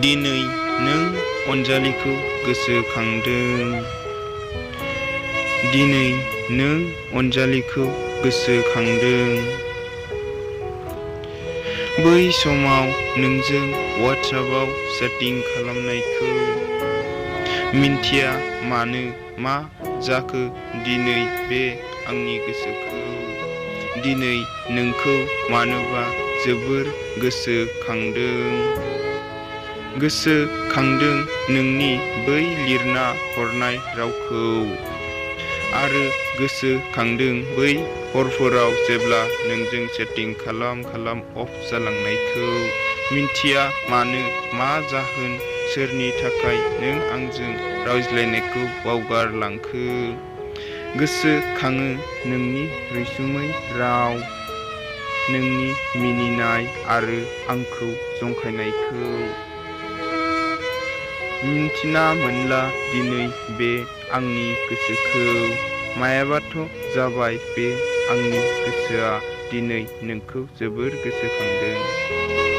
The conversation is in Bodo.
दिनै नों अनजालिखौ गोसोखांदों। दिनै नों अनजालिखौ गोसोखांदों। बै समाव नोंजों वाट्सएपआव चैटिं खालामनायखौ मिन्थिया मानो मा जाखो दिनै बे आंनि गोसोखौ दिनै नोंखौ मानोबा जोबोर गोसोखांदों नोंनि बै लिरना हरनाय रावखौ आरो गोसोखांदों बै हरफोराव जेब्ला नोंजों चैटिं खालाम अफ जालांनायखौ मिन्थिया मानो मा जाहोन सोरनि थाखाय नों आंजों रायज्लायनायखौ बावगारलांखो गोसोखाङो नोंनि रैसुमै राव नोंनि मिनिनाय आरो आंखौ जंखायनायखौ मिन्थिना मोनला दिनै बे आंनि गोसोखौ मायाबाथ' जाबाय बे आंनि गोसोआ दिनै नोंखौ जोबोर गोसोखांदों।